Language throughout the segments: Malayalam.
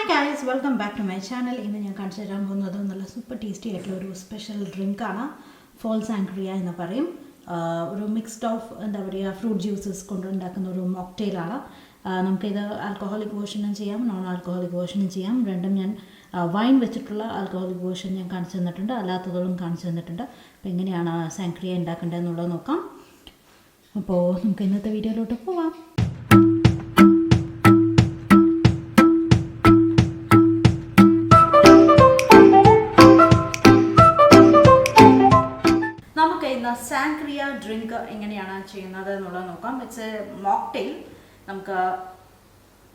Hi guys, welcome back to my channel. ഇന്ന് ഞാൻ കാണിച്ചു തരാൻ പോകുന്നത് നല്ല സൂപ്പർ ടേസ്റ്റി ആയിട്ടുള്ള ഒരു സ്പെഷ്യൽ ഡ്രിങ്കാണ്. ഫോൾ സാങ്ക്രിയ എന്ന് പറയും. ഒരു മിക്സ്ഡ് ഓഫ് എന്താ പറയുക ഫ്രൂട്ട് ജ്യൂസസ് കൊണ്ടുണ്ടാക്കുന്ന ഒരു മോക്ടെയിലാണ്. നമുക്കിത് ആൽക്കഹോളിക് വേർഷനും ചെയ്യാം, നോൺ ആൽക്കഹോളിക് വേർഷനും ചെയ്യാം. രണ്ടും ഞാൻ വൈൻ വെച്ചിട്ടുള്ള ആൽക്കഹോളിക് വേർഷൻ ഞാൻ കാണിച്ചു തന്നിട്ടുണ്ട്, അല്ലാത്തതും കാണിച്ചു തന്നിട്ടുണ്ട്. അപ്പോൾ എങ്ങനെയാണ് സാങ്ക്രിയ ഉണ്ടാക്കേണ്ടതെന്നുള്ളത് നോക്കാം. അപ്പോൾ നമുക്ക് ഇന്നത്തെ വീഡിയോയിലോട്ട് പോവാം. സാങ്ക്രിയ ഡ്രിങ്ക് എങ്ങനെയാണ് ചെയ്യുന്നത് എന്നുള്ളത് നോക്കാം. It's A mocktail. നമുക്ക്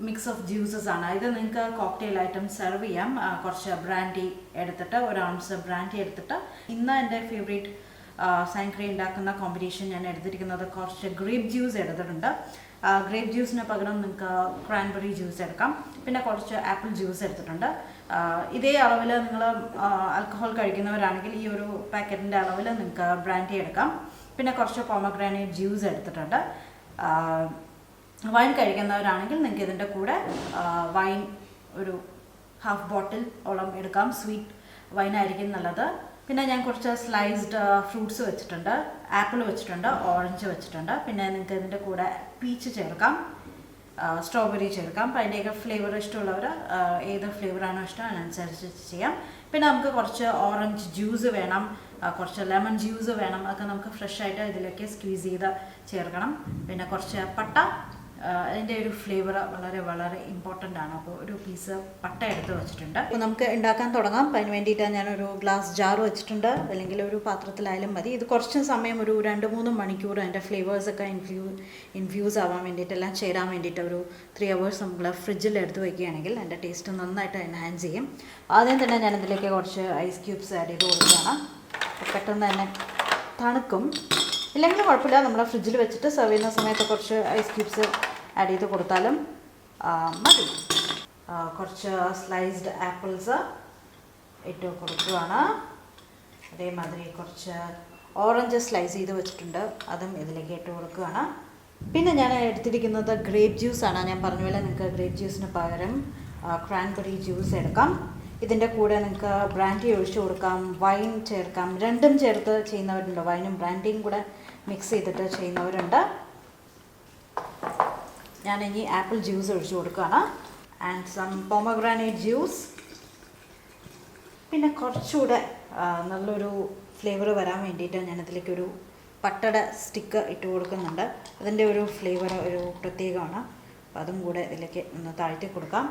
മിക്സ് ഓഫ് ജ്യൂസസ് ആണ് ഇത്. നിങ്ങൾക്ക് കോക്ടെയിൽ ഐറ്റം സെർവ് ചെയ്യാം. കുറച്ച് ബ്രാൻഡി എടുത്തിട്ട്, ഒരു ഔൺസ് ബ്രാൻഡി എടുത്തിട്ട്, ഇന്ന് എൻ്റെ ഫേവറേറ്റ് സാങ്ക്രിയ ഉണ്ടാക്കുന്ന കോമ്പിനേഷൻ ഞാൻ എടുത്തിരിക്കുന്നത് കുറച്ച് ഗ്രേപ്പ് ജ്യൂസ് എടുത്തിട്ടുണ്ട്. ഗ്രേപ്പ് ജ്യൂസിന് പകരം നിങ്ങൾക്ക് ക്രാൻബെറി ജ്യൂസ് എടുക്കാം. പിന്നെ കുറച്ച് ആപ്പിൾ ജ്യൂസ് എടുത്തിട്ടുണ്ട്. ഇതേ അളവിൽ നിങ്ങൾ ആൽക്കഹോൾ കഴിക്കുന്നവരാണെങ്കിൽ ഈ ഒരു പാക്കറ്റിൻ്റെ അളവിൽ നിങ്ങൾക്ക് ബ്രാൻഡി എടുക്കാം. പിന്നെ കുറച്ച് പോമഗ്രാനേറ്റ് ജ്യൂസ് എടുത്തിട്ടുണ്ട്. വൈൻ കഴിക്കുന്നവരാണെങ്കിൽ നിങ്ങൾക്ക് ഇതിൻ്റെ കൂടെ വൈൻ ഒരു ഹാഫ് ബോട്ടിൽ ഓളം എടുക്കാം. സ്വീറ്റ് വൈനായിരിക്കും നല്ലത്. പിന്നെ ഞാൻ കുറച്ച് സ്ലൈസ്ഡ് ഫ്രൂട്ട്സ് വെച്ചിട്ടുണ്ട്, ആപ്പിൾ വെച്ചിട്ടുണ്ട്, ഓറഞ്ച് വെച്ചിട്ടുണ്ട്. പിന്നെ നിങ്ങൾക്ക് ഇതിൻ്റെ കൂടെ പീച്ച് ചേർക്കാം, സ്ട്രോബെറി ചേർക്കാം. അപ്പോൾ അതിൻ്റെയൊക്കെ ഫ്ലേവർ ഇഷ്ടമുള്ളവർ ഏത് ഫ്ലേവറാണോ ഇഷ്ടം അതിനനുസരിച്ച് ചെയ്യാം. പിന്നെ നമുക്ക് കുറച്ച് ഓറഞ്ച് ജ്യൂസ് വേണം, കുറച്ച് ലെമൺ ജ്യൂസ് വേണം. അതൊക്കെ നമുക്ക് ഫ്രഷ് ആയിട്ട് ഇതിലേക്ക് സ്ക്വീസ് ചെയ്ത് ചേർക്കണം. പിന്നെ കുറച്ച് പട്ട, അതിൻ്റെ ഒരു ഫ്ലേവർ വളരെ വളരെ ഇമ്പോർട്ടൻ്റ് ആണ്. അപ്പോൾ ഒരു പീസ് പട്ട എടുത്ത് വെച്ചിട്ടുണ്ട്. അപ്പോൾ നമുക്ക് ഉണ്ടാക്കാൻ തുടങ്ങാം. അപ്പോൾ അതിന് വേണ്ടിയിട്ടാണ് ഞാനൊരു ഗ്ലാസ് ജാർ വെച്ചിട്ടുണ്ട്, അല്ലെങ്കിൽ ഒരു പാത്രത്തിലായാലും മതി. ഇത് കുറച്ച് സമയം, ഒരു 2-3 മണിക്കൂർ അതിൻ്റെ ഫ്ലേവേഴ്സൊക്കെ ഇൻഫ്യൂസ് ആവാൻ വേണ്ടിയിട്ട്, എല്ലാം ചേരാൻ വേണ്ടിയിട്ട് ഒരു 3 hours നമ്മൾ ഫ്രിഡ്ജിൽ എടുത്ത് വയ്ക്കുകയാണെങ്കിൽ അതിൻ്റെ ടേസ്റ്റ് നന്നായിട്ട് എൻഹാൻസ് ചെയ്യും. ആദ്യം തന്നെ ഞാനിതിലേക്ക് കുറച്ച് ഐസ് ക്യൂബ്സ് ആഡ് ചെയ്ത് കൊടുക്കുകയാണ്. പെട്ടെന്ന് തന്നെ തണുക്കും. ഇല്ലെങ്കിലും കുഴപ്പമില്ല, നമ്മൾ ഫ്രിഡ്ജിൽ വെച്ചിട്ട് സെർവ് ചെയ്യുന്ന സമയത്ത് കുറച്ച് ഐസ് ക്യൂബ്സ് ആഡ് ചെയ്ത് കൊടുത്താലും മതി. കുറച്ച് സ്ലൈസ്ഡ് ആപ്പിൾസ് ഇട്ട് കൊടുക്കുകയാണ്. അതേമാതിരി കുറച്ച് ഓറഞ്ച് സ്ലൈസ് ചെയ്ത് വെച്ചിട്ടുണ്ട്, അതും ഇതിലേക്ക് ഇട്ട് കൊടുക്കുകയാണ്. പിന്നെ ഞാൻ എടുത്തിരിക്കുന്നത് ഗ്രേപ്പ് ജ്യൂസാണ്. ഞാൻ പറഞ്ഞ പോലെ നിങ്ങൾക്ക് ഗ്രേപ്പ് ജ്യൂസിന് പകരം ക്രാൻബെറി ജ്യൂസ് എടുക്കാം. ഇതിൻ്റെ കൂടെ നിങ്ങൾക്ക് ബ്രാൻഡി ഒഴിച്ചു കൊടുക്കാം, വൈൻ ചേർക്കാം. രണ്ടും ചേർത്ത് ചെയ്യുന്നവരുണ്ട്, വൈനും ബ്രാൻഡിയും കൂടെ മിക്സ് ചെയ്തിട്ട് ചെയ്യുന്നവരുണ്ട്. ഞാനിനി ആപ്പിൾ ജ്യൂസ് ഒഴിച്ചു കൊടുക്കുകയാണ്. And some pomegranate juice. പിന്നെ കുറച്ചുകൂടെ നല്ലൊരു ഫ്ലേവർ വരാൻ വേണ്ടിയിട്ട് ഞാനതിലേക്കൊരു പട്ടയുടെ സ്റ്റിക്ക് ഇട്ട് കൊടുക്കുന്നുണ്ട്. അതിൻ്റെ ഒരു ഫ്ലേവർ ഒരു പ്രത്യേകമാണ്. അപ്പോൾ അതും കൂടെ ഇതിലേക്ക് ഒന്ന് താഴ്ത്തി കൊടുക്കാം.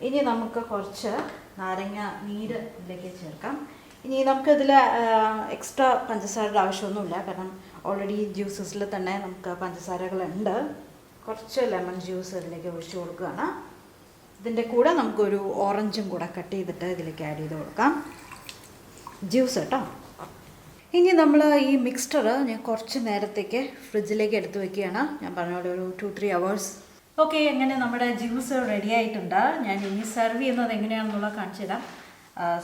ഇനി നമുക്ക് കുറച്ച് നാരങ്ങ നീര് ഇതിലേക്ക് ചേർക്കാം. ഇനി നമുക്കിതിൽ എക്സ്ട്രാ പഞ്ചസാരയുടെ ആവശ്യമൊന്നുമില്ല, കാരണം ഓൾറെഡി ജ്യൂസസിൽ തന്നെ നമുക്ക് പഞ്ചസാരകളുണ്ട്. കുറച്ച് ലെമൺ ജ്യൂസ് ഇതിലേക്ക് ഒഴിച്ചു കൊടുക്കുകയാണ്. ഇതിൻ്റെ കൂടെ നമുക്കൊരു ഓറഞ്ചും കൂടെ കട്ട് ചെയ്തിട്ട് ഇതിലേക്ക് ആഡ് ചെയ്ത് കൊടുക്കാം, ജ്യൂസ് കേട്ടോ. ഇനി നമ്മൾ ഈ മിക്സ്ചർ ഞാൻ കുറച്ച് നേരത്തേക്ക് ഫ്രിഡ്ജിലേക്ക് എടുത്ത് വയ്ക്കുകയാണ്. ഞാൻ പറഞ്ഞ പോലെ ഒരു 2-3 hours. ഓക്കെ, അങ്ങനെ നമ്മുടെ ജ്യൂസ് റെഡി ആയിട്ടുണ്ട്. ഞാൻ ഇനി സെർവ് ചെയ്യുന്നത് എങ്ങനെയാണെന്നുള്ളത് കാണിച്ചു തരാം.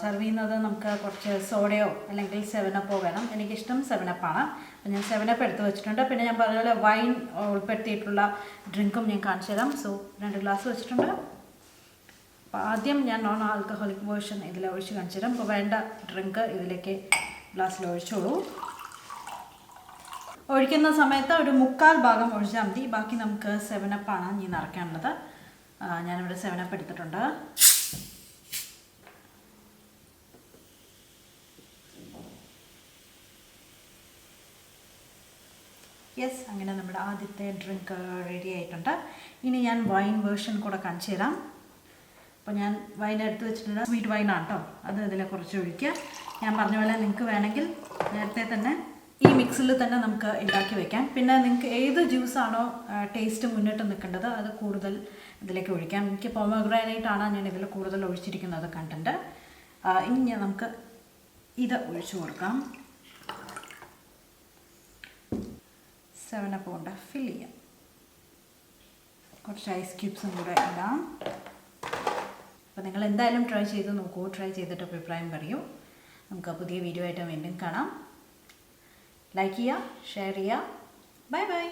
സെർവ് ചെയ്യുന്നത് നമുക്ക് കുറച്ച് സോഡയോ അല്ലെങ്കിൽ 7up വേണം. എനിക്കിഷ്ടം 7up ആണ്. അപ്പോൾ ഞാൻ 7up എടുത്ത് വെച്ചിട്ടുണ്ട്. പിന്നെ ഞാൻ പറഞ്ഞ പോലെ വൈൻ ഉൾപ്പെടുത്തിയിട്ടുള്ള ഡ്രിങ്കും ഞാൻ കാണിച്ചു തരാം. സോ 2 ഗ്ലാസ് വെച്ചിട്ടുണ്ട്. അപ്പോൾ ആദ്യം ഞാൻ നോൺ ആൽക്കഹോളിക് വേർഷൻ ഇതിൽ ഒഴിച്ച് കാണിച്ചു തരാം. അപ്പോൾ വേണ്ട ഡ്രിങ്ക് ഇതിലേക്ക് ഗ്ലാസ്സിൽ ഒഴിച്ചോളൂ. ഒഴിക്കുന്ന സമയത്ത് ഒരു 1/4 ഭാഗം ഒഴിച്ചാൽ മതി. ബാക്കി നമുക്ക് 7up ആണ് ഇനി നിറയ്ക്കാനുള്ളത്. ഞാനിവിടെ 7up എടുത്തിട്ടുണ്ട്. യെസ്, അങ്ങനെ നമ്മുടെ ആദ്യത്തെ ഡ്രിങ്ക് റെഡി ആയിട്ടുണ്ട്. ഇനി ഞാൻ വൈൻ വേർഷൻ കൂടെ കാണിച്ചു തരാം. അപ്പോൾ ഞാൻ വൈൻ എടുത്ത് വെച്ചിട്ടുണ്ട്, സ്വീറ്റ് വൈനാണ് കേട്ടോ. അത് ഇതിലെ കുറച്ച് ഒഴിക്കുക. ഞാൻ പറഞ്ഞ പോലെ നിങ്ങൾക്ക് വേണമെങ്കിൽ നേരത്തെ തന്നെ ഈ മിക്സിൽ തന്നെ നമുക്ക് ഉണ്ടാക്കി വയ്ക്കാം. പിന്നെ നിങ്ങൾക്ക് ഏത് ജ്യൂസാണോ ടേസ്റ്റ് മുന്നിട്ട് നിൽക്കേണ്ടത് അത് കൂടുതൽ ഇതിലേക്ക് ഒഴിക്കാം. എനിക്ക് പോമഗ്രാനേറ്റ് ആണ് ഞാൻ ഇതിൽ കൂടുതൽ ഒഴിച്ചിരിക്കുന്നത് കണ്ടന്റ്. ഇനി നമുക്ക് ഇത് ഒഴിച്ചു കൊടുക്കാം. 7up കൊണ്ട് ഫിൽ ചെയ്യാം. കുറച്ച് ഐസ് ക്യൂബ്സും കൂടെ ഇടാം. അപ്പോൾ നിങ്ങൾ എന്തായാലും ട്രൈ ചെയ്ത് നോക്കൂ. ട്രൈ ചെയ്തിട്ട് അഭിപ്രായം പറയൂ. നമുക്ക് പുതിയ വീഡിയോ ആയിട്ട് വീണ്ടും കാണാം. ലൈക്ക് ചെയ്യുക, ഷെയർ ചെയ്യുക. Bye bye.